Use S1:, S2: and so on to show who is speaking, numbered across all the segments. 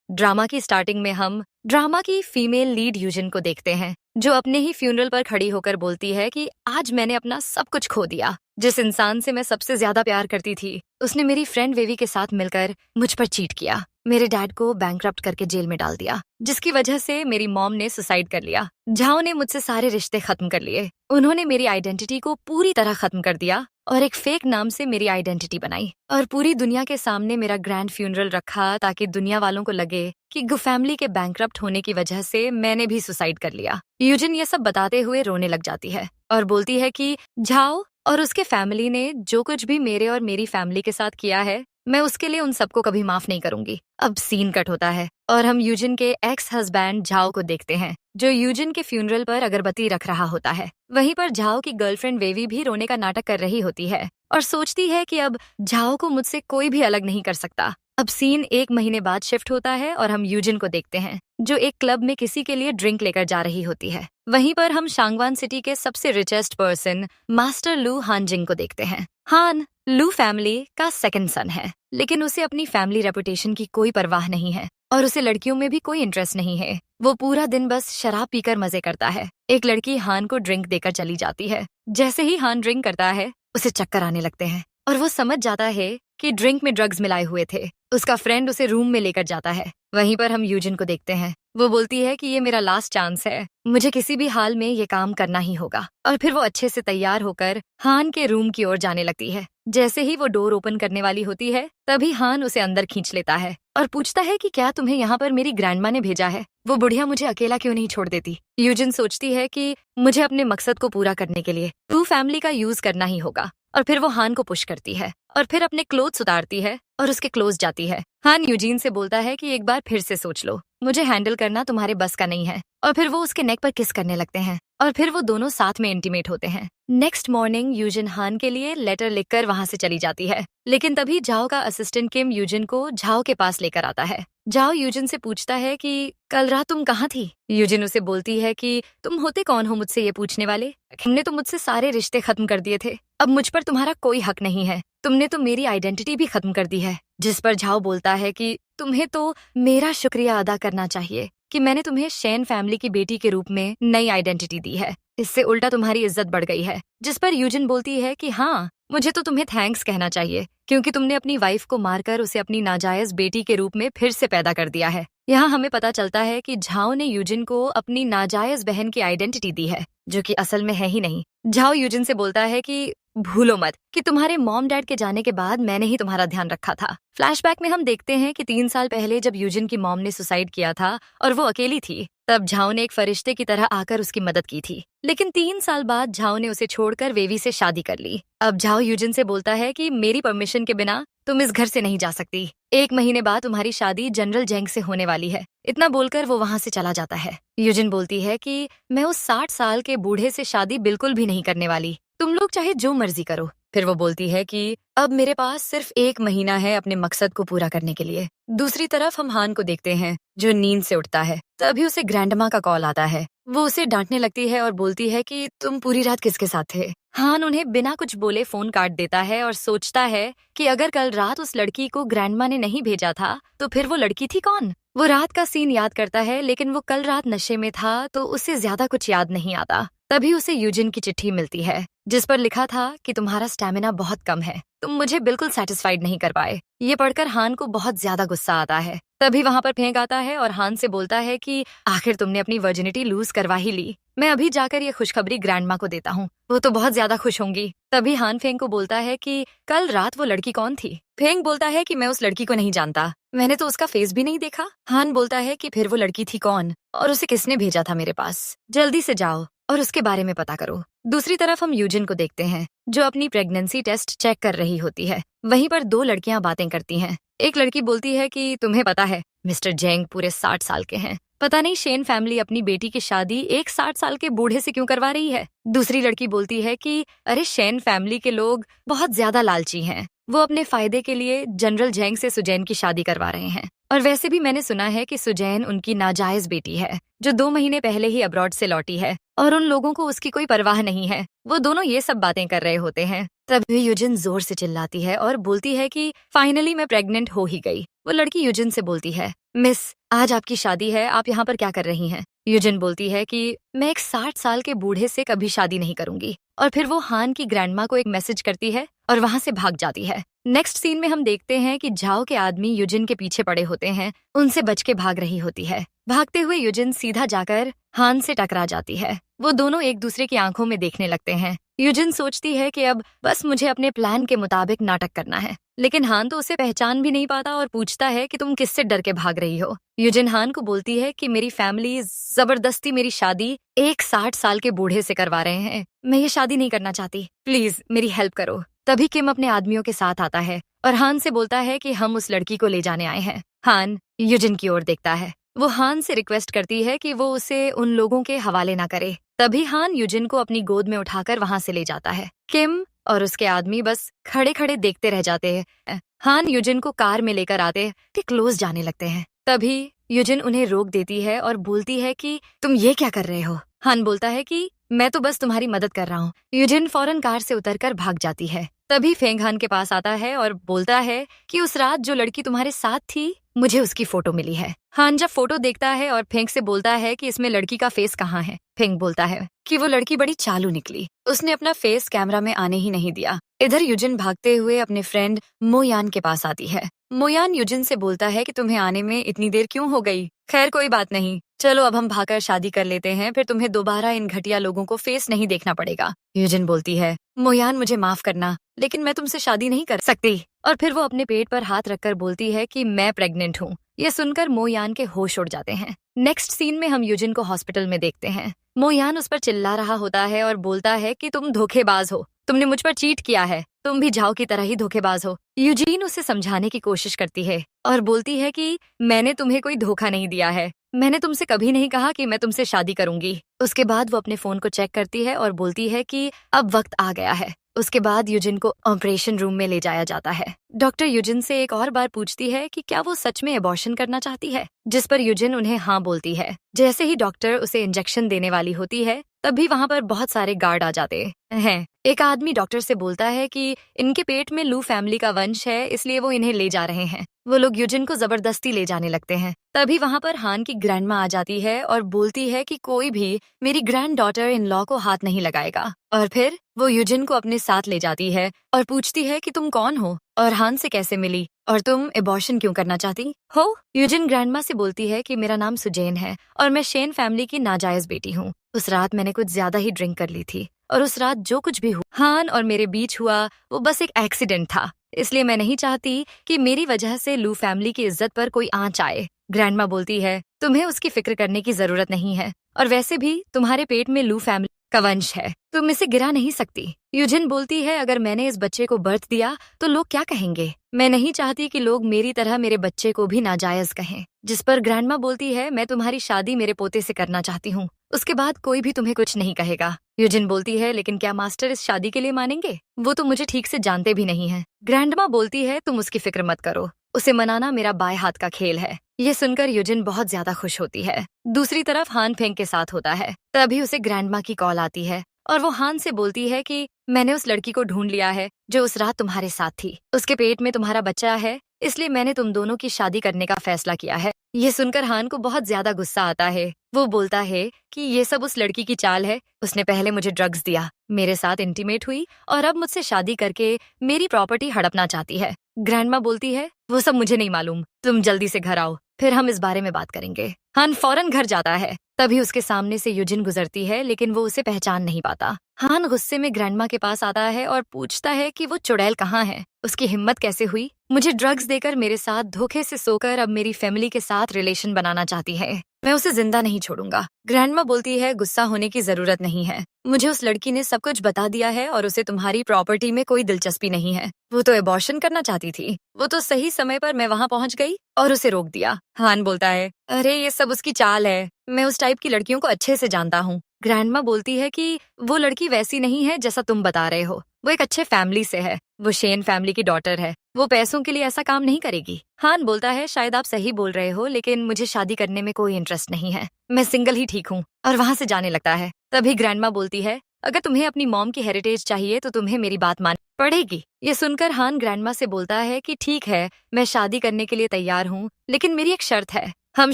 S1: Drama की starting में हम ड्रामा की फीमेल लीड यूजिन को देखते हैं, जो अपने ही फ्यूनरल पर खड़ी होकर बोलती है कि आज मैंने अपना सब कुछ खो दिया। जिस इंसान से मैं सबसे ज्यादा प्यार करती थी, उसने मेरी फ्रेंड वेवी के साथ मिलकर मुझ पर चीट किया। मेरे डैड को बैंकरप्ट करके जेल में डाल दिया, जिसकी वजह से मेरी मॉम ने सुसाइड कर लिया। झाओ ने मुझसे सारे रिश्ते खत्म कर लिए। उन्होंने मेरी आइडेंटिटी को पूरी तरह खत्म कर दिया और एक फेक नाम से मेरी आइडेंटिटी बनाई और पूरी दुनिया के सामने मेरा ग्रैंड फ्यूनरल रखा ताकि दुनिया वालों को लगे कि गु फैमिली के बैंकरप्ट होने की वजह से मैंने भी सुसाइड कर लिया। यूजिन ये सब बताते हुए रोने लग जाती है और बोलती है कि झाओ और उसके फैमिली ने जो कुछ भी मेरे और मेरी फैमिली के साथ किया है, मैं उसके लिए उन सबको कभी माफ नहीं करूंगी। अब सीन कट होता है और हम यूजिन के एक्स हस्बैंड झाओ को देखते हैं, जो यूजिन के फ्यूनरल पर अगरबत्ती रख रहा होता है। वहीं पर झाओ की गर्लफ्रेंड वेवी भी रोने का नाटक कर रही होती है और सोचती है कि अब झाओ को मुझसे कोई भी अलग नहीं कर सकता। अब सीन 1 महीने बाद शिफ्ट होता है और हम यूजिन को देखते हैं, जो एक क्लब में किसी के लिए ड्रिंक लेकर जा रही होती है। वहीं पर हम शांगवान सिटी के सबसे रिचेस्ट पर्सन मास्टर लू हानजिंग को देखते हैं। हान लू फैमिली का सेकंड सन है, लेकिन उसे अपनी फैमिली रेपुटेशन की कोई परवाह नहीं है और उसे लड़कियों में भी कोई इंटरेस्ट नहीं है। वो पूरा दिन बस शराब पीकर मजे करता है। एक लड़की हान को ड्रिंक देकर चली जाती है। जैसे ही हान ड्रिंक करता है, उसे चक्कर आने लगते हैं और वो समझ जाता है कि ड्रिंक में ड्रग्स मिलाए हुए थे। उसका फ्रेंड उसे रूम में लेकर जाता है। वहीं पर हम यूजिन को देखते हैं। वो बोलती है कि ये मेरा लास्ट चांस है, मुझे किसी भी हाल में ये काम करना ही होगा। और फिर वो अच्छे से तैयार होकर हान के रूम की ओर जाने लगती है। जैसे ही वो डोर ओपन करने वाली होती है, तभी हान उसे अंदर खींच लेता है और पूछता है कि क्या तुम्हें यहाँ पर मेरी ग्रैंडमा ने भेजा है? वो बुढ़िया मुझे अकेला क्यों नहीं छोड़ देती? यूजिन सोचती है कि मुझे अपने मकसद को पूरा करने के लिए टू फैमिली का यूज करना ही होगा। और फिर वो हान को पुश करती है और फिर अपने क्लोथ्स उतारती है और उसके क्लोज जाती है। हान यूजीन से बोलता है कि एक बार फिर से सोच लो, मुझे हैंडल करना तुम्हारे बस का नहीं है। और फिर वो उसके नेक पर किस करने लगते हैं और फिर वो दोनों साथ में इंटीमेट होते हैं। नेक्स्ट मॉर्निंग यूजिन हान के लिए लेटर लिखकर वहां से चली जाती है, लेकिन तभी झाओ का असिस्टेंट किम यूजिन को झाओ के पास लेकर आता है। झाओ यूजिन से पूछता है कि कल रात तुम कहाँ थी? यूजिन उसे बोलती है कि तुम होते कौन हो मुझसे ये पूछने वाले? तुमने तो मुझसे सारे रिश्ते खत्म कर दिए थे, अब मुझ पर तुम्हारा कोई हक नहीं है। तुमने तो मेरी आइडेंटिटी भी खत्म कर दी है। जिस पर झाओ बोलता है कि तुम्हें तो मेरा शुक्रिया अदा करना चाहिए कि मैंने तुम्हें शेन फैमिली की बेटी के रूप में नई आइडेंटिटी दी है। इससे उल्टा तुम्हारी इज्जत बढ़ गई है। जिस पर यूजिन बोलती है कि हाँ, मुझे तो तुम्हें थैंक्स कहना चाहिए क्योंकि तुमने अपनी वाइफ को मारकर उसे अपनी नाजायज बेटी के रूप में फिर से पैदा कर दिया है। यहाँ हमें पता चलता है कि झाओ ने यूजिन को अपनी नाजायज बहन की आइडेंटिटी दी है, जो कि असल में है ही नहीं। झाओ यूजिन से बोलता है कि भूलो मत कि तुम्हारे मॉम डैड के जाने के बाद मैंने ही तुम्हारा ध्यान रखा था। फ्लैशबैक में हम देखते हैं कि 3 साल पहले जब यूजिन की मॉम ने सुसाइड किया था और वो अकेली थी, तब झाओ ने एक फरिश्ते की तरह आकर उसकी मदद की थी। लेकिन 3 साल बाद झाओ ने उसे छोड़कर वेवी से शादी कर ली। अब झाओ यूजिन से बोलता है कि मेरी परमिशन के बिना तुम इस घर से नहीं जा सकती। 1 महीने बाद तुम्हारी शादी जनरल जेंग से होने वाली है। इतना बोलकर वो वहाँ से चला जाता है। यूजिन बोलती है कि मैं उस 60 साल के बूढ़े से शादी बिल्कुल भी नहीं करने वाली, तुम लोग चाहे जो मर्जी करो। फिर वो बोलती है कि अब मेरे पास सिर्फ 1 महीना है अपने मकसद को पूरा करने के लिए। दूसरी तरफ हम हान को देखते हैं, जो नींद से उठता है। तभी उसे ग्रैंडमा का कॉल आता है। वो उसे डांटने लगती है और बोलती है कि तुम पूरी रात किसके साथ थे? हान उन्हें बिना कुछ बोले फोन काट देता है और सोचता है कि अगर कल रात उस लड़की को ग्रैंडमा ने नहीं भेजा था, तो फिर वो लड़की थी कौन? वो रात का सीन याद करता है, लेकिन वो कल रात नशे में था तो उसे ज्यादा कुछ याद नहीं आता। तभी उसे यूजिन की चिट्ठी मिलती है, जिस पर लिखा था कि तुम्हारा स्टैमिना बहुत कम है, तुम मुझे बिल्कुल सेटिस्फाइड नहीं कर पाए। ये पढ़कर हान को बहुत ज्यादा गुस्सा आता है। तभी वहाँ पर फेंक आता है और हान से बोलता है कि आखिर तुमने अपनी वर्जिनिटी लूज करवा ही ली। मैं अभी जाकर ये खुशखबरी ग्रैंडमा को देता हूँ, वो तो बहुत ज्यादा खुश होंगी। तभी हान फेंग को बोलता है कि कल रात वो लड़की कौन थी? फेंग बोलता है कि मैं उस लड़की को नहीं जानता, मैंने तो उसका फेस भी नहीं देखा। हान बोलता है कि फिर वो लड़की थी कौन और उसे किसने भेजा था मेरे पास? जल्दी से जाओ और उसके बारे में पता करो। दूसरी तरफ हम यूजिन को देखते हैं, जो अपनी प्रेगनेंसी टेस्ट चेक कर रही होती है। वहीं पर 2 लड़कियां बातें करती हैं। एक लड़की बोलती है कि तुम्हें पता है मिस्टर जेंग पूरे 60 साल के हैं, पता नहीं शेन फैमिली अपनी बेटी की शादी एक 60 साल के बूढ़े से क्यों करवा रही है। दूसरी लड़की बोलती है कि अरे शेन फैमिली के लोग बहुत ज्यादा लालची हैं, वो अपने फायदे के लिए जनरल जेंग से सुजैन की शादी करवा रहे हैं। और वैसे भी मैंने सुना है कि सुजैन उनकी नाजायज बेटी है, जो 2 महीने पहले ही अब्रॉड से लौटी है और उन लोगों को उसकी कोई परवाह नहीं है। वो दोनों ये सब बातें कर रहे होते हैं। तभी यूजिन जोर से चिल्लाती है और बोलती है कि फाइनली मैं प्रेग्नेंट हो ही गई। वो लड़की यूजिन से बोलती है मिस, आज आपकी शादी है, आप यहाँ पर क्या कर रही हैं? यूजिन बोलती है कि मैं एक 60 साल के बूढ़े से कभी शादी नहीं करूंगी। और फिर वो हान की ग्रैंडमा को एक मैसेज करती है और वहां से भाग जाती है। नेक्स्ट सीन में हम देखते हैं कि झाओ के आदमी यूजिन के पीछे पड़े होते हैं, उनसे बच के भाग रही होती है। भागते हुए यूजिन सीधा जाकर हान से टकरा जाती है। वो दोनों एक दूसरे की आंखों में देखने लगते हैं। यूजिन सोचती है कि अब बस मुझे अपने प्लान के मुताबिक नाटक करना है, लेकिन हान तो उसे पहचान भी नहीं पाता और पूछता है कि तुम किससे डर के भाग रही हो। यूजिन हान को बोलती है कि मेरी फैमिली जबरदस्ती मेरी शादी एक 60 साल के बूढ़े से करवा रहे हैं। मैं ये शादी नहीं करना चाहती, प्लीज मेरी हेल्प करो। तभी किम अपने आदमियों के साथ आता है और हान से बोलता है कि हम उस लड़की को ले जाने आए हैं। हान यूजिन की ओर देखता है। वो हान से रिक्वेस्ट करती है कि वो उसे उन लोगों के हवाले ना करे। तभी हान यूजिन को अपनी गोद में उठाकर वहां से ले जाता है। किम और उसके आदमी बस खड़े खड़े देखते रह जाते हैं। हान यूजिन को कार में लेकर आते के क्लोज जाने लगते हैं। तभी यूजिन उन्हें रोक देती है और बोलती है कि तुम ये क्या कर रहे हो? हान बोलता है कि मैं तो बस तुम्हारी मदद कर रहा हूँ। यूजिन फौरन कार से उतरकर भाग जाती है। तभी फेंग हान के पास आता है और बोलता है कि उस रात जो लड़की तुम्हारे साथ थी, मुझे उसकी फोटो मिली है। हान जब फोटो देखता है और फेंग से बोलता है कि इसमें लड़की का फेस कहाँ है। फेंग बोलता है कि वो लड़की बड़ी चालू निकली, उसने अपना फेस कैमरा में आने ही नहीं दिया। इधर यूजिन भागते हुए अपने फ्रेंड मोयान के पास आती है। मोयान यूजिन से बोलता है कि तुम्हें आने में इतनी देर क्यों हो गई? खैर कोई बात नहीं, चलो अब हम भागकर शादी कर लेते हैं, फिर तुम्हें दोबारा इन घटिया लोगों को फेस नहीं देखना पड़ेगा। यूजिन बोलती है मोयान मुझे माफ करना, लेकिन मैं तुमसे शादी नहीं कर सकती। और फिर वो अपने पेट पर हाथ रखकर बोलती है कि मैं प्रेग्नेंट हूँ। ये सुनकर मोयान के होश उड़ जाते हैं। नेक्स्ट सीन में हम यूजिन को हॉस्पिटल में देखते हैं। मोयान उस पर चिल्ला रहा होता है और बोलता है कि तुम धोखेबाज हो, तुमने मुझ पर चीट किया है, तुम भी झाओ की तरह ही धोखेबाज हो। यूजीन उसे समझाने की कोशिश करती है और बोलती है कि मैंने तुम्हें कोई धोखा नहीं दिया है, मैंने तुमसे कभी नहीं कहा कि मैं तुमसे शादी करूंगी। उसके बाद वो अपने फोन को चेक करती है और बोलती है कि अब वक्त आ गया है। उसके बाद यूजिन को ऑपरेशन रूम में ले जाया जाता है। डॉक्टर यूजिन से एक और बार पूछती है कि क्या वो सच में अबॉर्शन करना चाहती है, जिस पर यूजिन उन्हें हाँ बोलती है। जैसे ही डॉक्टर उसे इंजेक्शन देने वाली होती है, तभी वहाँ पर बहुत सारे गार्ड आ जाते हैं। एक आदमी डॉक्टर से बोलता है कि इनके पेट में लू फैमिली का वंश है, इसलिए वो इन्हें ले जा रहे हैं। वो लोग यूजिन को जबरदस्ती ले जाने लगते हैं। तभी वहाँ पर हान की ग्रैंडमा आ जाती है और बोलती है कि कोई भी मेरी ग्रैंड डॉटर इन लॉ को हाथ नहीं लगाएगा। और फिर वो यूजिन को अपने साथ ले जाती है और पूछती है कि तुम कौन हो और हान से कैसे मिली और तुम एबॉर्शन क्यों करना चाहती हो। यूजिन ग्रैंडमा से बोलती है कि मेरा नाम सुजैन है और मैं शेन फैमिली की नाजायज बेटी हूँ। उस रात मैंने कुछ ज्यादा ही ड्रिंक कर ली थी और उस रात जो कुछ भी हुआ हान और मेरे बीच हुआ वो बस एक एक्सीडेंट था, इसलिए मैं नहीं चाहती कि मेरी वजह से लू फैमिली की इज्जत पर कोई आंच आए। ग्रैंडमा बोलती है तुम्हें उसकी फिक्र करने की जरूरत नहीं है और वैसे भी तुम्हारे पेट में लू फैमिली का वंश है, तुम इसे गिरा नहीं सकती। यूजिन बोलती है अगर मैंने इस बच्चे को बर्थ दिया तो लोग क्या कहेंगे, मैं नहीं चाहती कि लोग मेरी तरह मेरे बच्चे को भी नाजायज कहें। जिस पर ग्रैंडमा बोलती है मैं तुम्हारी शादी मेरे पोते से करना चाहती हूँ, उसके बाद कोई भी तुम्हें कुछ नहीं कहेगा। यूजिन बोलती है लेकिन क्या मास्टर इस शादी के लिए मानेंगे, वो तो मुझे ठीक से जानते भी नहीं है। ग्रैंडमा बोलती है तुम उसकी फिक्र मत करो, उसे मनाना मेरा बाएं हाथ का खेल है। ये सुनकर यूजिन बहुत ज्यादा खुश होती है। दूसरी तरफ हान फेंग के साथ होता है। तभी उसे ग्रैंडमा की कॉल आती है और वो हान से बोलती है कि मैंने उस लड़की को ढूंढ लिया है जो उस रात तुम्हारे साथ थी, उसके पेट में तुम्हारा बच्चा है, इसलिए मैंने तुम दोनों की शादी करने का फैसला किया है। ये सुनकर हान को बहुत ज्यादा गुस्सा आता है। वो बोलता है कि ये सब उस लड़की की चाल है, उसने पहले मुझे ड्रग्स दिया, मेरे साथ इंटीमेट हुई और अब मुझसे शादी करके मेरी प्रॉपर्टी हड़पना चाहती है। ग्रैंडमा बोलती है वो सब मुझे नहीं मालूम, तुम जल्दी से घर आओ, फिर हम इस बारे में बात करेंगे। हान फौरन घर जाता है। तभी उसके सामने से यूजिन गुजरती है, लेकिन वो उसे पहचान नहीं पाता। हान गुस्से में ग्रैंडमा के पास आता है और पूछता है कि वो चुड़ैल कहाँ है, उसकी हिम्मत कैसे हुई मुझे ड्रग्स देकर मेरे साथ धोखे से सोकर अब मेरी फैमिली के साथ रिलेशन बनाना चाहती है, मैं उसे जिंदा नहीं छोड़ूंगा। ग्रैंडमा बोलती है गुस्सा होने की जरूरत नहीं है, मुझे उस लड़की ने सब कुछ बता दिया है और उसे तुम्हारी प्रॉपर्टी में कोई दिलचस्पी नहीं है। वो तो एबॉर्शन करना चाहती थी, वो तो सही समय पर मैं वहाँ पहुँच गई और उसे रोक दिया। हान बोलता है अरे ये सब उसकी चाल है, मैं उस टाइप की लड़कियों को अच्छे से जानता हूँ। ग्रैंडमा बोलती है कि वो लड़की वैसी नहीं है जैसा तुम बता रहे हो, वो एक अच्छे फैमिली से है, वो शेन फैमिली की डॉटर है, वो पैसों के लिए ऐसा काम नहीं करेगी। हान बोलता है शायद आप सही बोल रहे हो, लेकिन मुझे शादी करने में कोई इंटरेस्ट नहीं है, मैं सिंगल ही ठीक हूँ और वहाँ से जाने लगता है। तभी ग्रैंडमा बोलती है अगर तुम्हें अपनी मॉम की हेरिटेज चाहिए तो तुम्हें मेरी बात मान पड़ेगी। ये सुनकर हान ग्रैंडमा से बोलता है कि ठीक है, मैं शादी करने के लिए तैयार हूँ, लेकिन मेरी एक शर्त है, हम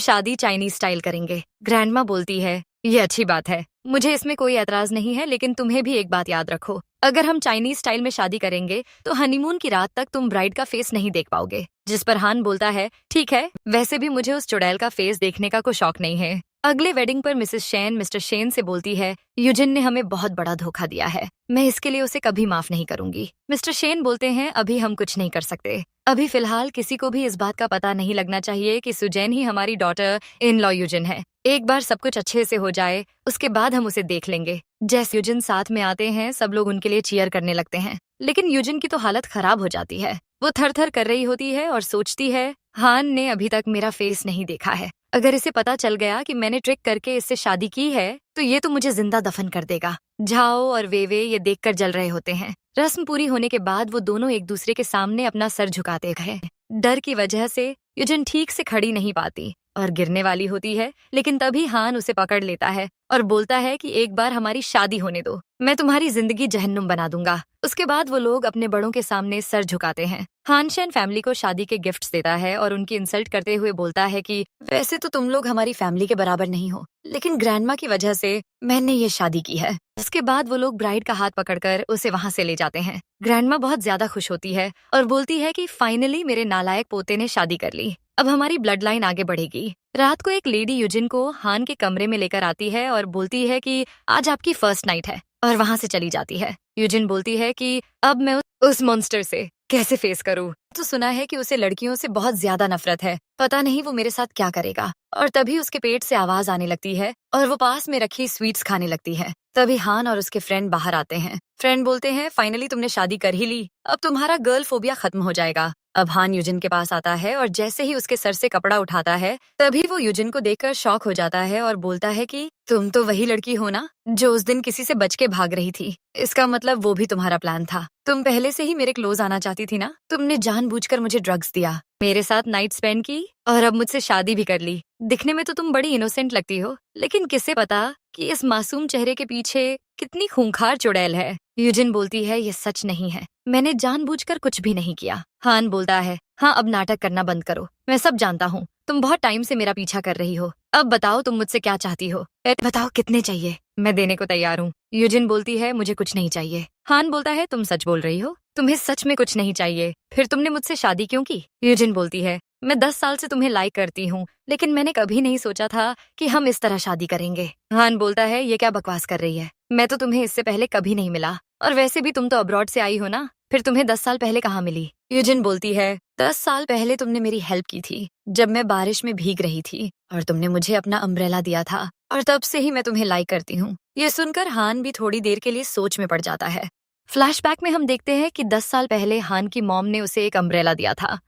S1: शादी चाइनीज स्टाइल करेंगे। ग्रैंडमा बोलती है, ये अच्छी बात है, मुझे इसमें कोई एतराज नहीं है, लेकिन तुम्हें भी एक बात याद रखो, अगर हम चाइनीज स्टाइल में शादी करेंगे तो हनीमून की रात तक तुम ब्राइड का फेस नहीं देख पाओगे। जिस पर हान बोलता है, ठीक है, वैसे भी मुझे उस चुड़ैल का फेस देखने का कोई शौक नहीं है। अगले वेडिंग पर मिसेस शेन मिस्टर शेन से बोलती है, यूजिन ने हमें बहुत बड़ा धोखा दिया है, मैं इसके लिए उसे कभी माफ नहीं करूंगी। मिस्टर शेन बोलते हैं, अभी हम कुछ नहीं कर सकते, अभी फिलहाल किसी को भी इस बात का पता नहीं लगना चाहिए कि सुजैन ही हमारी डॉटर इन लॉ यूजिन है। एक बार सब कुछ अच्छे से हो जाए उसके बाद हम उसे देख लेंगे। जैसे यूजिन साथ में आते हैं सब लोग उनके लिए चीयर करने लगते हैं, लेकिन यूजिन की तो हालत खराब हो जाती है। वो थर थर कर रही होती है और सोचती है, हान ने अभी तक मेरा फेस नहीं देखा है, अगर इसे पता चल गया कि मैंने ट्रिक करके इससे शादी की है तो ये तो मुझे जिंदा दफन कर देगा। झाओ और वेवे ये देखकर जल रहे होते हैं। रस्म पूरी होने के बाद वो दोनों एक दूसरे के सामने अपना सर झुकाते हैं। डर की वजह से यूजिन ठीक से खड़ी नहीं पाती और गिरने वाली होती है, लेकिन तभी हान उसे पकड़ लेता है और बोलता है कि एक बार हमारी शादी होने दो, मैं तुम्हारी जिंदगी जहन्नुम बना दूंगा। उसके बाद वो लोग अपने बड़ों के सामने सर झुकाते हैं। हान शेन फैमिली को शादी के गिफ्ट्स देता है और उनकी इंसल्ट करते हुए बोलता है कि वैसे तो तुम लोग हमारी फैमिली के बराबर नहीं हो, लेकिन ग्रैंडमा की वजह से मैंने ये शादी की है। उसके बाद वो लोग ब्राइड का हाथ पकड़कर उसे वहाँ से ले जाते हैं। ग्रैंडमा बहुत ज्यादा खुश होती है और बोलती है कि फाइनली मेरे नालायक पोते ने शादी कर ली, अब हमारी ब्लड लाइन आगे बढ़ेगी। रात को एक लेडी यूजिन को हान के कमरे में लेकर आती है और बोलती है कि आज आपकी फर्स्ट नाइट है, और वहाँ से चली जाती है। यूजिन बोलती है कि अब मैं उस मॉन्स्टर से कैसे फेस करूं, तो सुना है कि उसे लड़कियों से बहुत ज्यादा नफरत है, पता नहीं वो मेरे साथ क्या करेगा। और तभी उसके पेट से आवाज आने लगती है और वो पास में रखी स्वीट्स खाने लगती है। तभी हान और उसके फ्रेंड बाहर आते हैं। फ्रेंड बोलते हैं, फाइनली तुमने शादी कर ही ली, अब तुम्हारा गर्ल फोबिया खत्म हो जाएगा। अब हान यूजिन के पास आता है और जैसे ही उसके सर से कपड़ा उठाता है तभी वो यूजिन को देखकर शॉक हो जाता है और बोलता है कि तुम तो वही लड़की हो ना जो उस दिन किसी से बच के भाग रही थी, इसका मतलब वो भी तुम्हारा प्लान था, तुम पहले से ही मेरे क्लोज आना चाहती थी ना, तुमने जानबूझकर मुझे ड्रग्स दिया, मेरे साथ नाइट स्पेंड की और अब मुझसे शादी भी कर ली। दिखने में तो तुम बड़ी इनोसेंट लगती हो, लेकिन किसे पता कि इस मासूम चेहरे के पीछे कितनी खूंखार चुड़ैल है। यूजिन बोलती है, ये सच नहीं है, मैंने जानबूझकर कुछ भी नहीं किया। हान बोलता है, हाँ अब नाटक करना बंद करो, मैं सब जानता हूँ, तुम बहुत टाइम से मेरा पीछा कर रही हो, अब बताओ तुम मुझसे क्या चाहती हो, बताओ कितने चाहिए, मैं देने को तैयार हूँ। यूजिन बोलती है, मुझे कुछ नहीं चाहिए। हान बोलता है, तुम सच बोल रही हो, तुम्हें सच में कुछ नहीं चाहिए, फिर तुमने मुझसे शादी क्यों की। यूजिन बोलती है, मैं 10 साल से तुम्हें लाइक करती हूँ, लेकिन मैंने कभी नहीं सोचा था कि हम इस तरह शादी करेंगे। हान बोलता है, ये क्या बकवास कर रही है, मैं तो तुम्हें इससे पहले कभी नहीं मिला, और वैसे भी तुम तो अब्रॉड से आई हो ना, फिर तुम्हें 10 साल पहले कहाँ मिली। यूजिन बोलती है, 10 साल पहले तुमने मेरी हेल्प की थी जब मैं बारिश में भीग रही थी और तुमने मुझे अपना अम्ब्रेला दिया था, और तब से ही मैं तुम्हें लाइक करती हूँ। ये सुनकर हान भी थोड़ी देर के लिए सोच में पड़ जाता है। फ्लैशबैक में हम देखते हैं कि 10 साल पहले हान की मॉम ने उसे एक अम्ब्रेला दिया था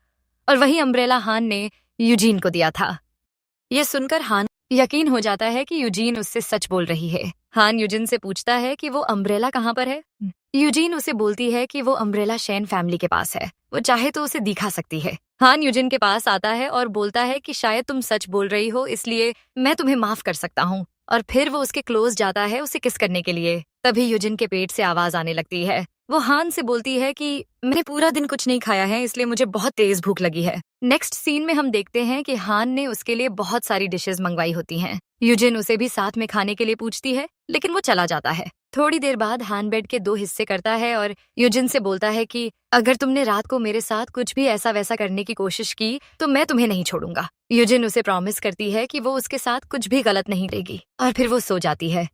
S1: और वही अम्ब्रेला हान ने यूजीन को दिया था। ये सुनकर हान यकीन हो जाता है कि यूजीन उससे सच बोल रही है। हान यूजिन से पूछता है कि वो अम्ब्रेला कहाँ पर है। यूजीन उसे बोलती है कि वो अम्ब्रेला शेन फैमिली के पास है, वो चाहे तो उसे दिखा सकती है। हान यूजिन के पास आता है और बोलता है कि शायद तुम सच बोल रही हो, इसलिए मैं तुम्हें माफ कर सकता हूँ। और फिर वो उसके क्लोज जाता है उसे किस करने के लिए। तभी यूजिन के पेट से आवाज आने लगती है। वो हान से बोलती है कि मैंने पूरा दिन कुछ नहीं खाया है, इसलिए मुझे बहुत तेज भूख लगी है। नेक्स्ट सीन में हम देखते हैं कि हान ने उसके लिए बहुत सारी डिशेस मंगवाई होती हैं। यूजिन उसे भी साथ में खाने के लिए पूछती है, लेकिन वो चला जाता है। थोड़ी देर बाद हान बेड के 2 हिस्से करता है और यूजिन से बोलता है कि अगर तुमने रात को मेरे साथ कुछ भी ऐसा वैसा करने की कोशिश की तो मैं तुम्हें नहीं छोड़ूंगा। यूजिन उसे प्रॉमिस करती है कि वो उसके साथ कुछ भी गलत नहीं करेगी और फिर वो सो जाती है।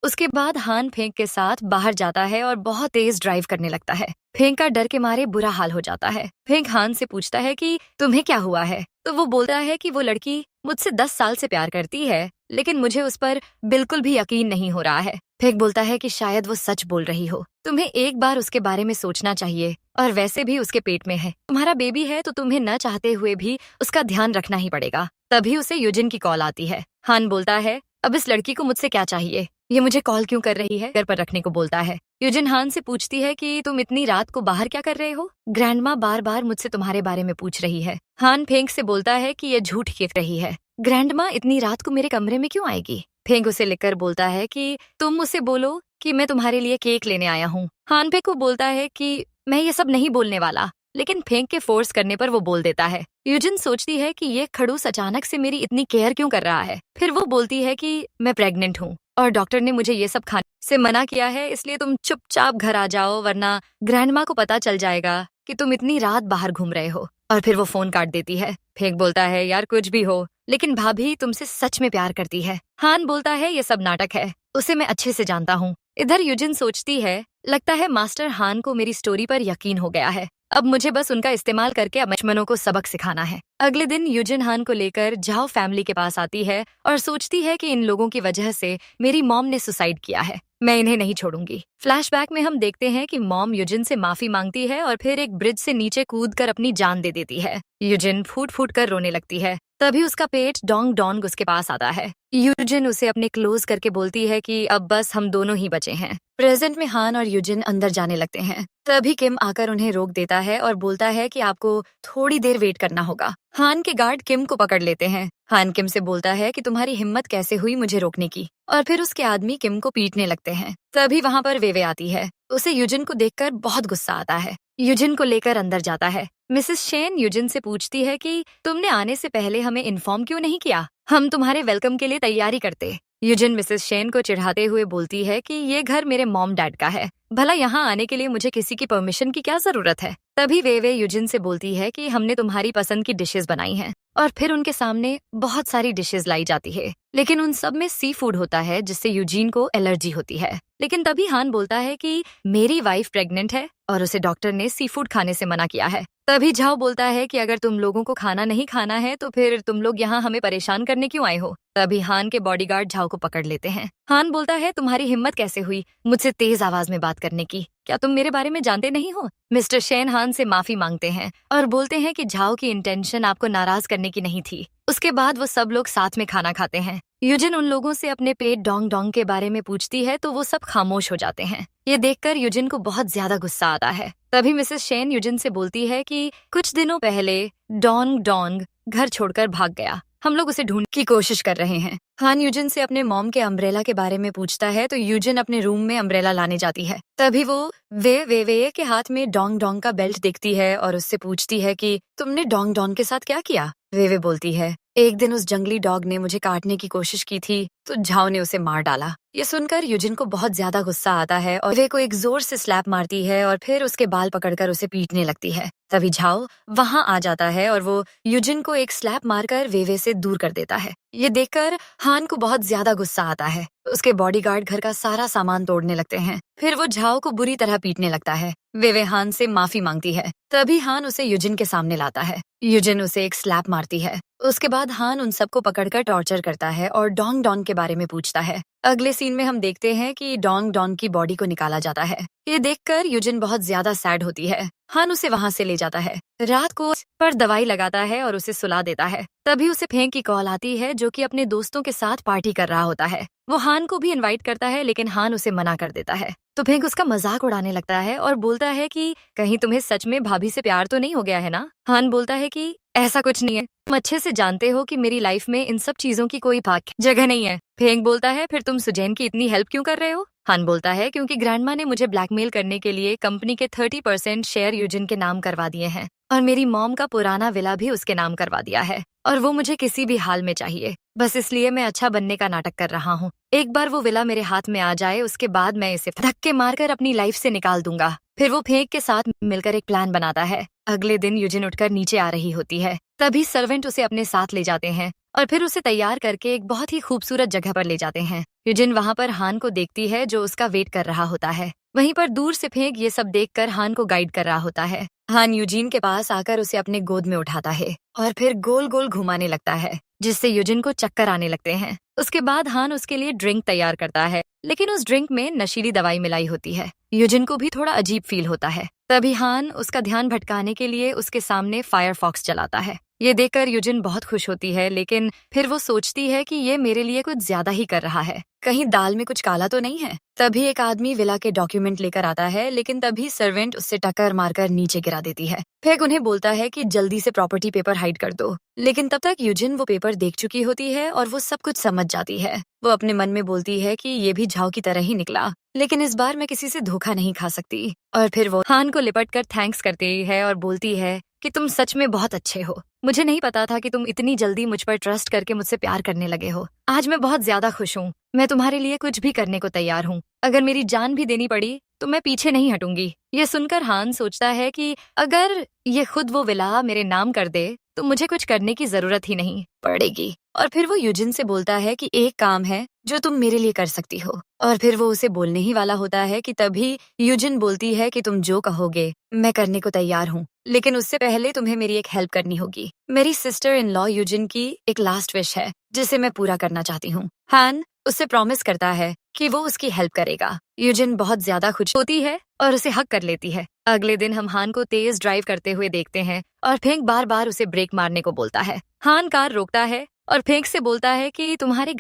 S1: उसके बाद हान फेंक के साथ बाहर जाता है और बहुत तेज ड्राइव करने लगता है। फेंक का डर के मारे बुरा हाल हो जाता है। फेंक हान से पूछता है कि तुम्हें क्या हुआ है, तो वो बोलता है कि वो लड़की मुझसे 10 साल से प्यार करती है, लेकिन मुझे उस पर बिल्कुल भी यकीन नहीं हो रहा है। फेंक बोलता है कि शायद वो सच बोल रही हो, तुम्हें एक बार उसके बारे में सोचना चाहिए, और वैसे भी उसके पेट में है, तुम्हारा बेबी है, तो तुम्हें न चाहते हुए भी उसका ध्यान रखना ही पड़ेगा। तभी उसे यूजिन की कॉल आती है। हान बोलता है, अब इस लड़की को मुझसे क्या चाहिए, ये मुझे कॉल क्यों कर रही है। घर पर रखने को बोलता है। यूजिन हान से पूछती है कि तुम इतनी रात को बाहर क्या कर रहे हो। ग्रैंडमा बार बार मुझसे तुम्हारे बारे में पूछ रही है। हान फेंक से बोलता है कि ये झूठ कह रही है, ग्रैंडमा इतनी रात को मेरे कमरे में क्यों आएगी। फेंक उसे लिखकर बोलता है कि तुम उसे बोलो कि मैं तुम्हारे लिए केक लेने आया हूँ। हान फेंग को बोलता है कि मैं ये सब नहीं बोलने वाला, लेकिन फेंग के फोर्स करने पर वो बोल देता है। यूजिन सोचती है कि ये खड़ूस अचानक से मेरी इतनी केयर क्यों कर रहा है। फिर वो बोलती है कि मैं प्रेग्नेंट हूँ और डॉक्टर ने मुझे ये सब खाने से मना किया है, इसलिए तुम चुपचाप घर आ जाओ, वरना ग्रैंडमा को पता चल जाएगा कि तुम इतनी रात बाहर घूम रहे हो। और फिर वो फोन काट देती है। फेंग बोलता है, यार कुछ भी हो, लेकिन भाभी तुमसे सच में प्यार करती है। हान बोलता है, ये सब नाटक है, उसे मैं अच्छे से जानता हूँ। इधर यूजिन सोचती है, लगता है मास्टर हान को मेरी स्टोरी पर यकीन हो गया है। अब मुझे बस उनका इस्तेमाल करके दुश्मनों को सबक सिखाना है। अगले दिन यूजिन हान को लेकर जाओ फैमिली के पास आती है और सोचती है कि इन लोगों की वजह से मेरी मॉम ने सुसाइड किया है, मैं इन्हें नहीं छोड़ूंगी। फ्लैशबैक में हम देखते हैं कि मॉम यूजिन से माफी मांगती है और फिर एक ब्रिज से नीचे कूदकर अपनी जान दे देती है। यूजिन फूट फूट कर रोने लगती है। तभी उसका पेट डोंग डोंग उसके पास आता है। यूजिन उसे अपने क्लोज करके बोलती है कि अब बस हम दोनों ही बचे हैं। प्रेजेंट में हान और यूजिन अंदर जाने लगते हैं। तभी किम आकर उन्हें रोक देता है और बोलता है कि आपको थोड़ी देर वेट करना होगा। हान के गार्ड किम को पकड़ लेते हैं। हान किम से बोलता है कि तुम्हारी हिम्मत कैसे हुई मुझे रोकने की, और फिर उसके आदमी किम को पीटने लगते हैं। तभी वहाँ पर वेवे आती है। उसे यूजिन को देखकर बहुत गुस्सा आता है। यूजिन को लेकर अंदर जाता है। मिसेस शेन यूजिन से पूछती है कि तुमने आने से पहले हमें इन्फॉर्म क्यों नहीं किया, हम तुम्हारे वेलकम के लिए तैयारी करते। यूजिन मिसेस शेन को चिढ़ाते हुए बोलती है कि ये घर मेरे मॉम डैड का है, भला यहाँ आने के लिए मुझे किसी की परमिशन की क्या जरूरत है। तभी वेवे यूजिन से बोलती है कि हमने तुम्हारी पसंद की डिशेस बनाई हैं, और फिर उनके सामने बहुत सारी डिशेस लाई जाती है, लेकिन उन सब में सी फूड होता है जिससे यूजिन को एलर्जी होती है। लेकिन तभी हान बोलता है कि मेरी वाइफ प्रेग्नेंट है और उसे डॉक्टर ने सी फूड खाने से मना किया है। तभी झाओ बोलता है कि अगर तुम लोगों को खाना नहीं खाना है तो फिर तुम लोग यहाँ हमें परेशान करने क्यों आए हो। तभी हान के बॉडीगार्ड झाओ को पकड़ लेते हैं। हान बोलता है, तुम्हारी हिम्मत कैसे हुई मुझसे तेज आवाज में बात करने की, क्या तुम मेरे बारे में जानते नहीं हो। मिस्टर शेन हान से माफी मांगते हैं और बोलते हैं कि झाओ की इंटेंशन आपको नाराज करने की नहीं थी। उसके बाद वो सब लोग साथ में खाना खाते हैं। यूजिन उन लोगों से अपने पेट डोंग डोंग के बारे में पूछती है तो वो सब खामोश हो जाते हैं। ये देखकर यूजिन को बहुत ज्यादा गुस्सा आता है। तभी मिसेस शेन यूजिन से बोलती है कि कुछ दिनों पहले डोंग डोंग घर छोड़कर भाग गया, हम लोग उसे ढूंढने की कोशिश कर रहे हैं। हान यूजिन से अपने मॉम के अम्ब्रेला के बारे में पूछता है तो यूजिन अपने रूम में अम्ब्रेला लाने जाती है। तभी वो वे के हाथ में डोंग डोंग का बेल्ट देखती है और उससे पूछती है कि तुमने डोंग डोंग के साथ क्या किया। वे बोलती है, एक दिन उस जंगली डॉग ने मुझे काटने की कोशिश की थी तो झाओ ने उसे मार डाला। ये सुनकर यूजिन को बहुत ज्यादा गुस्सा आता है और वे को एक जोर से स्लैप मारती है और फिर उसके बाल पकड़कर उसे पीटने लगती है। तभी झाओ वहां आ जाता है और वो यूजिन को एक स्लैप मारकर वेवे से दूर कर देता है। ये देखकर हान को बहुत ज्यादा गुस्सा आता है। उसके बॉडीगार्ड घर का सारा सामान तोड़ने लगते हैं। फिर वो झाओ को बुरी तरह पीटने लगता है। वेवे हान से माफी मांगती है। तभी हान उसे यूजिन के सामने लाता है। यूजिन उसे एक स्लैप मारती है। उसके बाद हान उन सबको पकड़कर टॉर्चर करता है और डोंग डोंग के बारे में पूछता है। अगले सीन में हम देखते हैं कि डोंग डोंग की बॉडी को निकाला जाता है। ये देखकर यूजिन बहुत ज्यादा सैड होती है। हान उसे वहां से ले जाता है। रात को पर दवाई लगाता है और उसे सुला देता है। तभी उसे फेंग की कॉल आती है जो कि अपने दोस्तों के साथ पार्टी कर रहा होता है। वो हान को भी इनवाइट करता है लेकिन हान उसे मना कर देता है। तो फेंग उसका मजाक उड़ाने लगता है और बोलता है कि कहीं तुम्हें सच में भाभी से प्यार तो नहीं हो गया है ना। हान बोलता है कि ऐसा कुछ नहीं है, तुम अच्छे से जानते हो कि मेरी लाइफ में इन सब चीजों की कोई जगह नहीं है। फेंग बोलता है, फिर तुम सुजैन की इतनी हेल्प क्यों कर रहे हो। हान बोलता है, क्योंकि ग्रैंडमा ने मुझे ब्लैकमेल करने के लिए कंपनी के 30% शेयर यूजिन के नाम करवा दिए हैं और मेरी मॉम का पुराना विला भी उसके नाम करवा दिया है और वो मुझे किसी भी हाल में चाहिए, बस इसलिए मैं अच्छा बनने का नाटक कर रहा हूँ। एक बार वो विला मेरे हाथ में आ जाए उसके बाद मैं इसे धक्के मारकर अपनी लाइफ से निकाल दूंगा। फिर वो फेंक के साथ मिलकर एक प्लान बनाता है। अगले दिन यूजिन उठकर नीचे आ रही होती है। तभी सर्वेंट उसे अपने साथ ले जाते हैं और फिर उसे तैयार करके एक बहुत ही खूबसूरत जगह पर ले जाते हैं। यूजिन वहाँ पर हान को देखती है जो उसका वेट कर रहा होता है। वहीं पर दूर से फेंक ये सब देखकर हान को गाइड कर रहा होता है। हान यूजिन के पास आकर उसे अपने गोद में उठाता है और फिर गोल गोल घुमाने लगता है जिससे यूजिन को चक्कर आने लगते हैं। उसके बाद हान उसके लिए ड्रिंक तैयार करता है लेकिन उस ड्रिंक में नशीली दवाई मिलाई होती है। यूजिन को भी थोड़ा अजीब फील होता है। तभी हान उसका ध्यान भटकाने के लिए उसके सामने फायरफॉक्स चलाता है ये देखकर यूजिन बहुत खुश होती है, लेकिन फिर वो सोचती है कि ये मेरे लिए कुछ ज्यादा ही कर रहा है, कहीं दाल में कुछ काला तो नहीं है। तभी एक आदमी विला के डॉक्यूमेंट लेकर आता है, लेकिन तभी सर्वेंट उससे टक्कर मारकर नीचे गिरा देती है। फिर उन्हें बोलता है कि जल्दी से प्रॉपर्टी पेपर हाइड कर दो, लेकिन तब तक यूजिन वो पेपर देख चुकी होती है और वो सब कुछ समझ जाती है। वो अपने मन में बोलती है कि ये भी झाव की तरह ही निकला, लेकिन इस बार मैं किसी से धोखा नहीं खा सकती। और फिर वो हान को लिपट कर थैंक्स करती है और बोलती है कि तुम सच में बहुत अच्छे हो। मुझे नहीं पता था कि तुम इतनी जल्दी मुझ पर ट्रस्ट करके मुझसे प्यार करने लगे हो। आज मैं बहुत ज्यादा खुश हूँ। मैं तुम्हारे लिए कुछ भी करने को तैयार हूँ। अगर मेरी जान भी देनी पड़ी तो मैं पीछे नहीं हटूंगी। ये सुनकर हान सोचता है कि अगर ये खुद वो विला मेरे नाम कर दे तो मुझे कुछ करने की जरूरत ही नहीं पड़ेगी। और फिर वो यूजिन से बोलता है कि एक काम है जो तुम मेरे लिए कर सकती हो। और फिर वो उसे बोलने ही वाला होता है कि तभी यूजिन बोलती है कि तुम जो कहोगे मैं करने को तैयार हूँ, लेकिन उससे पहले तुम्हें मेरी एक हेल्प करनी होगी। मेरी सिस्टर इन लॉ यूजिन की एक लास्ट विश है जिसे मैं पूरा करना चाहती हूँ। हान उससे प्रॉमिस करता है कि वो उसकी हेल्प करेगा। यूजिन बहुत ज्यादा खुश होती है और उसे हक कर लेती है। अगले दिन हम हान को तेज ड्राइव करते हुए देखते हैं और फेंक बार बार उसे ब्रेक मारने को बोलता है। हान कार रोकता है और फेंक से बोलता है कि तुम्हारे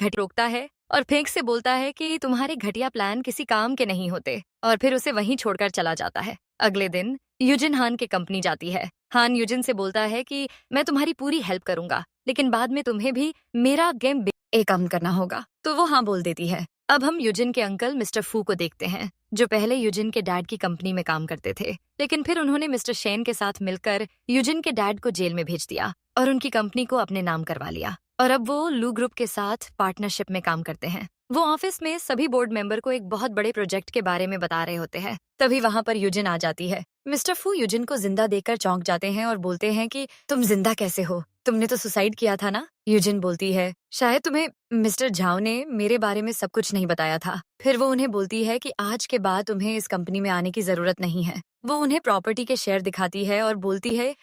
S1: घटिया प्लान किसी काम के नहीं होते, और फिर उसे वहीं छोड़कर चला जाता है। अगले दिन यूजिन हान के कंपनी जाती है। हान यूजिन से बोलता है कि मैं तुम्हारी पूरी हेल्प करूंगा, लेकिन बाद में तुम्हें भी मेरा गेम कम करना होगा। तो वो हाँ बोल देती है। अब हम यूजिन के अंकल मिस्टर फू को देखते हैं, जो पहले यूजिन के डैड की कंपनी में काम करते थे, लेकिन फिर उन्होंने मिस्टर शेन के साथ मिलकर यूजिन के डैड को जेल में भेज दिया और उनकी कंपनी को अपने नाम करवा लिया। और अब वो लू ग्रुप के साथ पार्टनरशिप में काम करते हैं। वो ऑफिस में सभी बोर्ड मेंबर को एक बहुत बड़े प्रोजेक्ट के बारे में बता रहे होते हैं। तभी वहाँ पर यूजिन आ जाती है। मिस्टर फू यूजिन को जिंदा देखकर चौंक जाते हैं और बोलते हैं कि तुम जिंदा कैसे हो? तुमने तो सुसाइड किया था ना? यूजिन बोलती है शायद तुम्हें मिस्टर झाओ ने मेरे बारे में सब कुछ नहीं बताया था। फिर वो उन्हें बोलती है कि आज के बाद तुम्हें इस कंपनी में आने की जरूरत नहीं है। वो उन्हें प्रॉपर्टी के शेयर दिखाती है और बोलती है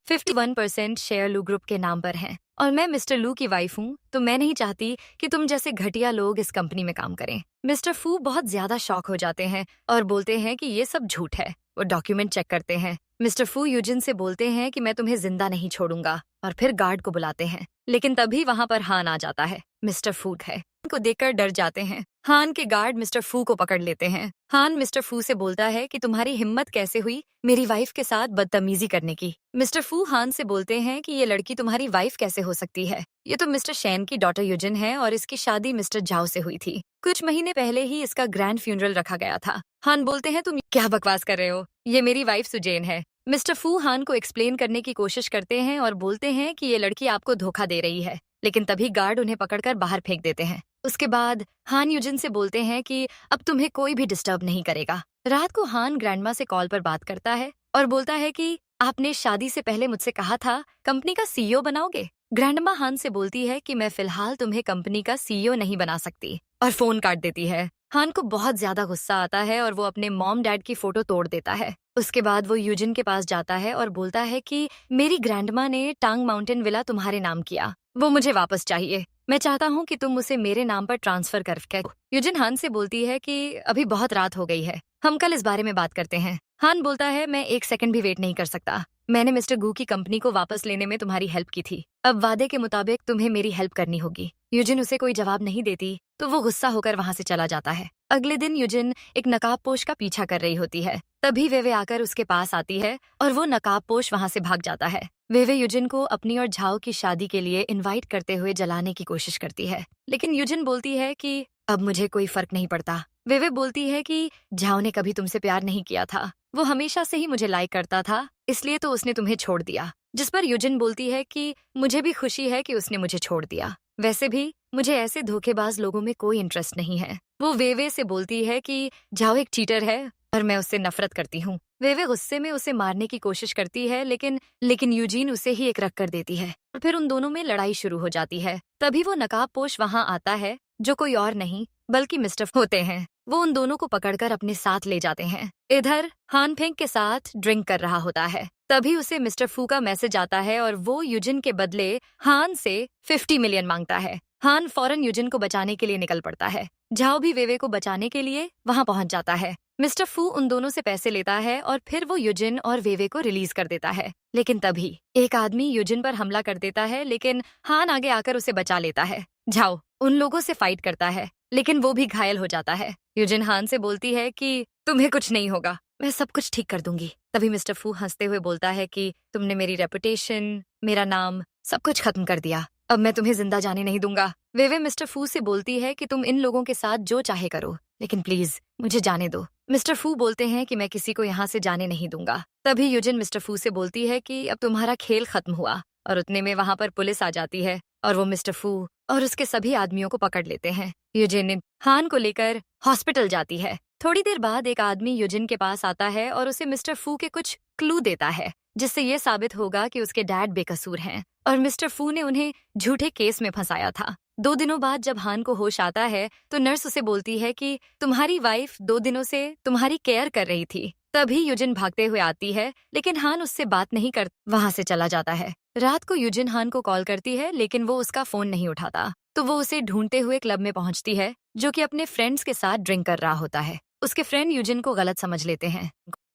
S1: 51% शेयर लू ग्रुप के नाम पर हैं और मैं मिस्टर लू की वाइफ हूँ, तो मैं नहीं चाहती कि तुम जैसे घटिया लोग इस कंपनी में काम करें। मिस्टर फू बहुत ज्यादा शॉक हो जाते हैं और बोलते हैं कि ये सब झूठ है। वो डॉक्यूमेंट चेक करते हैं। मिस्टर फू यूजिन से बोलते हैं कि मैं तुम्हें जिंदा नहीं छोड़ूंगा और फिर गार्ड को बुलाते हैं, लेकिन तभी वहाँ पर हान आ जाता है। मिस्टर फू है को देखकर डर जाते हैं। हान के गार्ड मिस्टर फू को पकड़ लेते हैं। हान मिस्टर फू से बोलता है कि तुम्हारी हिम्मत कैसे हुई मेरी वाइफ के साथ बदतमीजी करने की। मिस्टर फू हान से बोलते हैं कि ये लड़की तुम्हारी वाइफ कैसे हो सकती है? ये तो मिस्टर शेन की डॉटर यूजिन है और इसकी शादी मिस्टर झाओ से हुई थी। कुछ महीने पहले ही इसका ग्रैंड फ्यूनरल रखा गया था। हान बोलते हैं तुम क्या बकवास कर रहे हो? ये मेरी वाइफ सुजेन है। मिस्टर फू हान को एक्सप्लेन करने की कोशिश करते हैं और बोलते हैं कि ये लड़की आपको धोखा दे रही है, लेकिन तभी गार्ड उन्हें पकड़कर बाहर फेंक देते हैं। उसके बाद हान यूजिन से बोलते हैं कि अब तुम्हें कोई भी डिस्टर्ब नहीं करेगा। रात को हान ग्रैंडमा से कॉल पर बात करता है और बोलता है कि आपने शादी से पहले मुझसे कहा था कंपनी का सीईओ बनाओगे। ग्रैंडमा हान से बोलती है कि मैं फिलहाल तुम्हें कंपनी का सीईओ नहीं बना सकती और फोन काट देती है। हान को बहुत ज्यादा गुस्सा आता है और वो अपने मॉम डैड की फोटो तोड़ देता है। उसके बाद वो यूजिन के पास जाता है और बोलता है कि मेरी ग्रैंडमा ने टांग माउंटेन विला तुम्हारे नाम किया, वो मुझे वापस चाहिए। मैं चाहता हूँ कि तुम उसे मेरे नाम पर ट्रांसफर करके। यूजिन हान से बोलती है कि अभी बहुत रात हो गई है, हम कल इस बारे में बात करते हैं। हान बोलता है मैं एक सेकंड भी वेट नहीं कर सकता। मैंने मिस्टर गू की कंपनी को वापस लेने में तुम्हारी हेल्प की थी, अब वादे के मुताबिक तुम्हें मेरी हेल्प करनी होगी। यूजिन उसे कोई जवाब नहीं देती तो वो गुस्सा होकर वहाँ से चला जाता है। अगले दिन यूजिन एक नकाबपोश का पीछा कर रही होती है। तभी वेवे आकर उसके पास आती है और वो नकाबपोश वहाँ से भाग जाता है। वेवे यूजिन को अपनी और झाओ की शादी के लिए इनवाइट करते हुए जलाने की कोशिश करती है, लेकिन यूजिन बोलती है कि अब मुझे कोई फर्क नहीं पड़ता। वेवे बोलती है कि झाओ ने कभी तुमसे प्यार नहीं किया था, वो हमेशा से ही मुझे लाइक करता था, इसलिए तो उसने तुम्हें छोड़ दिया। जिस पर यूजिन बोलती है कि मुझे भी खुशी है कि उसने मुझे छोड़ दिया, वैसे भी मुझे ऐसे धोखेबाज लोगों में कोई इंटरेस्ट नहीं है। वो वेवे से बोलती है कि झाओ एक चीटर है और मैं उससे नफरत करती हूँ। वेवे गुस्से में उसे मारने की कोशिश करती है, लेकिन यूजीन उसे ही एक रख कर देती है और फिर उन दोनों में लड़ाई शुरू हो जाती है। तभी वो नकाबपोश वहाँ आता है, जो कोई और नहीं बल्कि मिस्टर होते हैं। वो उन दोनों को पकड़कर अपने साथ ले जाते हैं। इधर हान फेंग के साथ ड्रिंक कर रहा होता है। तभी उसे मिस्टर फू का मैसेज आता है और वो यूजिन के बदले हान से 50 मिलियन मांगता है। हान फौरन यूजिन को बचाने के लिए निकल पड़ता है। झाओ भी वेवे को बचाने के लिए वहां पहुंच जाता है। मिस्टर फू उन दोनों से पैसे लेता है और फिर वो युजिन और वेवे को रिलीज कर देता है। लेकिन तभी एक आदमी युजिन पर हमला कर देता है, लेकिन हान आगे आकर उसे बचा लेता है। जाओ उन लोगों से फाइट करता है, लेकिन वो भी घायल हो जाता है। युजिन हान से बोलती है कि तुम्हें कुछ नहीं होगा, मैं सब कुछ ठीक कर दूंगी। तभी मिस्टर फू हंसते हुए बोलता है कि तुमने मेरी रेपुटेशन, मेरा नाम, सब कुछ खत्म कर दिया। अब मैं तुम्हें जिंदा जाने नहीं दूंगा। वेवे मिस्टर फू से बोलती है कि तुम इन लोगों के साथ जो चाहे करो, लेकिन प्लीज मुझे जाने दो। मिस्टर फू बोलते हैं कि मैं किसी को यहाँ से जाने नहीं दूंगा। तभी युजिन मिस्टर फू से बोलती है कि अब तुम्हारा खेल खत्म हुआ, और उतने में वहाँ पर पुलिस आ जाती है और वो मिस्टर फू और उसके सभी आदमियों को पकड़ लेते हैं। युजिन हान को लेकर हॉस्पिटल जाती है। थोड़ी देर बाद एक आदमी युजिन के पास आता है और उसे मिस्टर फू के कुछ क्लू देता है, जिससे ये साबित होगा कि उसके डैड बेकसूर हैं और मिस्टर फू ने उन्हें झूठे केस में फंसाया था। 2 दिनों बाद जब हान को होश आता है तो नर्स उसे बोलती है कि तुम्हारी वाइफ 2 दिनों से तुम्हारी केयर कर रही थी। तभी युजिन भागते हुए आती है, लेकिन हान उससे बात नहीं कर वहां से चला जाता है। रात को युजिन हान को कॉल करती है, लेकिन वो उसका फोन नहीं उठाता। तो वो उसे ढूंढते हुए क्लब में पहुंचती है, जो कि अपने फ्रेंड्स के साथ ड्रिंक कर रहा होता है। उसके फ्रेंड युजिन को गलत समझ लेते हैं,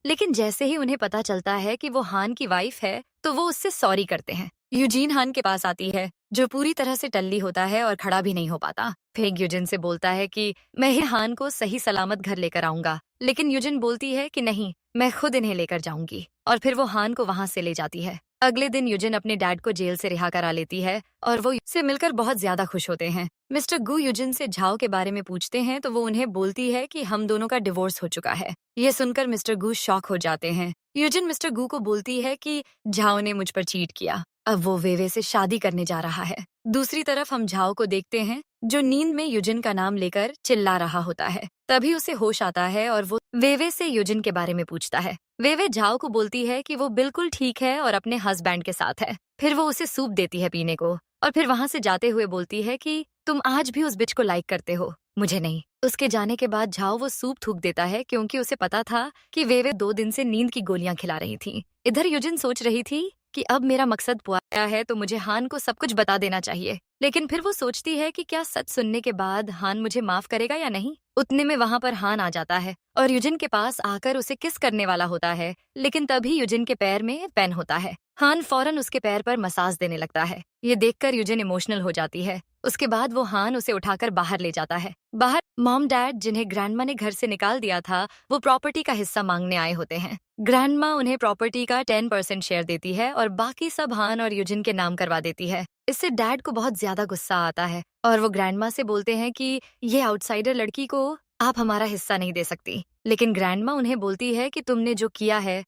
S1: लेकिन जैसे ही उन्हें पता चलता है कि वो हान की वाइफ है तो वो उससे सॉरी करते हैं। यूजिन हान के पास आती है, जो पूरी तरह से टल्ली होता है और खड़ा भी नहीं हो पाता। फिर यूजिन से बोलता है कि मैं ही हान को सही सलामत घर लेकर आऊंगा, लेकिन यूजिन बोलती है कि नहीं, मैं खुद इन्हें लेकर जाऊंगी, और फिर वो हान को वहां से ले जाती है। अगले दिन यूजिन अपने डैड को जेल से रिहा करा लेती है और वो से मिलकर बहुत ज्यादा खुश होते हैं। मिस्टर गू यूजिन से झाओ के बारे में पूछते हैं तो वो उन्हें बोलती है कि हम दोनों का डिवोर्स हो चुका है। ये सुनकर मिस्टर गू शॉक हो जाते हैं। यूजिन मिस्टर गू को बोलती है कि झाओ ने मुझ पर चीट किया, अब वो वेवे से शादी करने जा रहा है। दूसरी तरफ हम झाओ को देखते हैं, जो नींद में यूजिन का नाम लेकर चिल्ला रहा होता है। तभी उसे होश आता है और वो वेवे से यूजिन के बारे में पूछता है। वेवे झाओ को बोलती है कि वो बिल्कुल ठीक है और अपने हस्बैंड के साथ है। फिर वो उसे सूप देती है पीने को और फिर वहां से जाते हुए बोलती है कि तुम आज भी उस बिच को लाइक करते हो, मुझे नहीं। उसके जाने के बाद झाओ वो सूप थूक देता है, क्योंकि उसे पता था कि वेवे 2 दिन से नींद की गोलियां खिला रही थी। इधर यूजिन सोच रही थी कि अब मेरा मकसद पूरा है तो मुझे हान को सब कुछ बता देना चाहिए, लेकिन फिर वो सोचती है कि क्या सच सुनने के बाद हान मुझे माफ करेगा या नहीं। उतने में वहां पर हान आ जाता है और यूजिन के पास आकर उसे किस करने वाला होता है, लेकिन तभी यूजिन के पैर में पेन होता है। हान फौरन उसके पैर पर मसाज देने लगता है। ये देखकर यूजिन इमोशनल हो जाती है। उसके बाद वो हान उसे उठाकर बाहर ले जाता है। बाहर मॉम डैड, जिन्हें ग्रैंडमा ने घर से निकाल दिया था, वो प्रॉपर्टी का हिस्सा मांगने आए होते हैं। ग्रैंडमा उन्हें प्रॉपर्टी का 10% शेयर देती है और बाकी सब हान और यूजिन के नाम करवा देती है। इससे डैड को बहुत ज्यादा गुस्सा आता है और वो ग्रैंडमा से बोलते हैं कि ये आउटसाइडर लड़की को आप हमारा हिस्सा नहीं दे सकती। लेकिन ग्रैंडमा उन्हें बोलती है कि तुमने जो किया है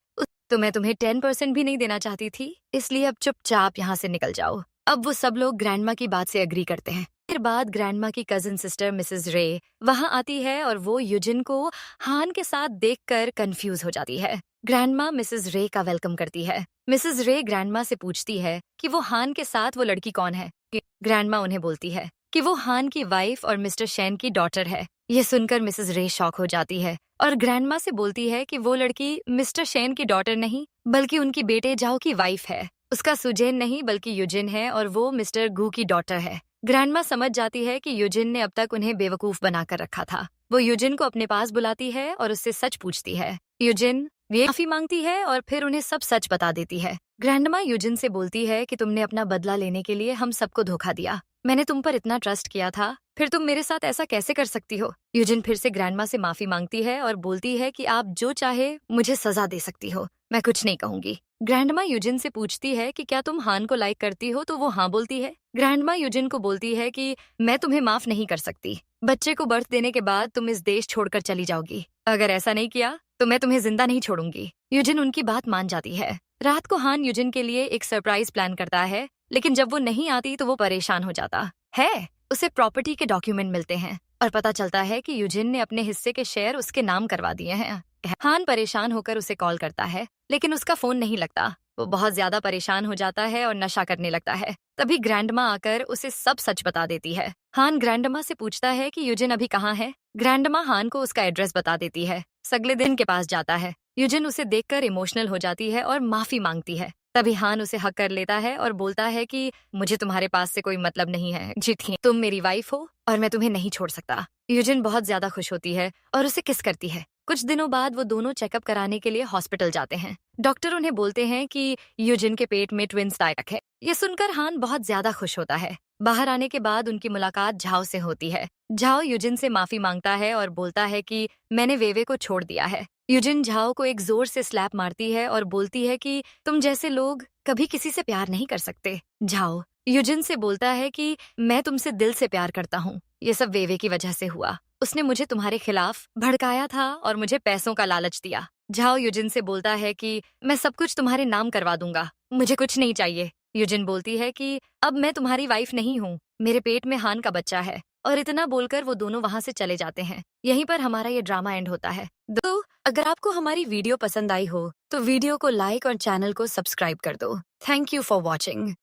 S1: तो मैं तुम्हें 10% भी नहीं देना चाहती थी, इसलिए अब चुपचाप यहाँ से निकल जाओ। अब वो सब लोग ग्रैंडमा की बात से एग्री करते हैं। फिर बाद ग्रैंडमा की कजिन सिस्टर मिसेस रे वहां आती है और वो यूजिन को हान के साथ देखकर कंफ्यूज हो जाती है। ग्रैंडमा मिसेस रे का वेलकम करती है। मिसेस रे ग्रैंडमा से पूछती है कि वो हान के साथ वो लड़की कौन है। ग्रैंडमा उन्हें बोलती है कि वो हान की वाइफ और मिस्टर शैन की डॉटर है। ये सुनकर मिसेस रे शॉक हो जाती है और ग्रैंडमा से बोलती है कि वो लड़की मिस्टर शैन की डॉटर नहीं, बल्कि उनकी बेटे जाओ की वाइफ है। उसका सुजेन नहीं बल्कि यूजिन है और वो मिस्टर गू की डॉटर है। ग्रैंडमा समझ जाती है कि यूजिन ने अब तक उन्हें बेवकूफ बनाकर रखा था। वो यूजिन को अपने पास बुलाती है और उससे सच पूछती है। यूजिन ये माफी मांगती है और फिर उन्हें सब सच बता देती है। ग्रैंडमा यूजिन से बोलती है कि तुमने अपना बदला लेने के लिए हम सबको धोखा दिया। मैंने तुम पर इतना ट्रस्ट किया था, फिर तुम मेरे साथ ऐसा कैसे कर सकती हो। यूजिन फिर से ग्रैंडमा से माफी मांगती है और बोलती है कि आप जो चाहे मुझे सजा दे सकती हो, मैं कुछ नहीं कहूंगी। ग्रैंडमा यूजिन से पूछती है कि क्या तुम हान को लाइक करती हो, तो वो हाँ बोलती है। ग्रैंडमा यूजिन को बोलती है कि मैं तुम्हें माफ नहीं कर सकती। बच्चे को बर्थ देने के बाद तुम इस देश छोड़कर चली जाओगी। अगर ऐसा नहीं किया तो मैं तुम्हें जिंदा नहीं छोड़ूंगी। यूजिन उनकी बात मान जाती है। रात को हान यूजिन के लिए एक सरप्राइज प्लान करता है, लेकिन जब वो नहीं आती तो वो परेशान हो जाता है। उसे प्रॉपर्टी के डॉक्यूमेंट मिलते हैं और पता चलता है कि यूजिन ने अपने हिस्से के शेयर उसके नाम करवा दिए हैं। हान परेशान होकर उसे कॉल करता है, लेकिन उसका फोन नहीं लगता। वो बहुत ज्यादा परेशान हो जाता है और नशा करने लगता है। तभी ग्रैंडमा आकर उसे सब सच बता देती है। हान ग्रैंडमा से पूछता है कि यूजिन अभी कहाँ है। ग्रैंडमा हान को उसका एड्रेस बता देती है। अगले दिन के पास जाता है। यूजिन उसे देखकर इमोशनल हो जाती है और माफी मांगती है। तभी हान उसे हक कर लेता है और बोलता है कि मुझे तुम्हारे पास से कोई मतलब नहीं है, जीती तुम मेरी वाइफ हो और मैं तुम्हें नहीं छोड़ सकता। यूजिन बहुत ज्यादा खुश होती है और उसे किस करती है। कुछ दिनों बाद वो दोनों चेकअप कराने के लिए हॉस्पिटल जाते हैं। डॉक्टर उन्हें बोलते हैं कि यूजिन के पेट में ट्विंस डायटक है। ये सुनकर हान बहुत ज्यादा खुश होता है। बाहर आने के बाद उनकी मुलाकात झाओ से होती है। झाओ यूजिन से माफी मांगता है और बोलता है कि मैंने वेवे को छोड़ दिया है। यूजिन झाओ को एक जोर से स्लैप मारती है और बोलती है कि तुम जैसे लोग कभी किसी से प्यार नहीं कर सकते। झाओ यूजिन से बोलता है कि मैं तुमसे दिल से प्यार करता हूँ। ये सब वेवे की वजह से हुआ। उसने मुझे तुम्हारे खिलाफ भड़काया था और मुझे पैसों का लालच दिया। झाओ यूजिन से बोलता है कि मैं सब कुछ तुम्हारे नाम करवा दूंगा, मुझे कुछ नहीं चाहिए। यूजिन बोलती है कि अब मैं तुम्हारी वाइफ नहीं हूँ, मेरे पेट में हान का बच्चा है। और इतना बोलकर वो दोनों वहां से चले जाते हैं। यहीं पर हमारा ये ड्रामा एंड होता है। तो अगर आपको हमारी वीडियो पसंद आई हो तो वीडियो को लाइक और चैनल को सब्सक्राइब कर दो। Thank you for watching.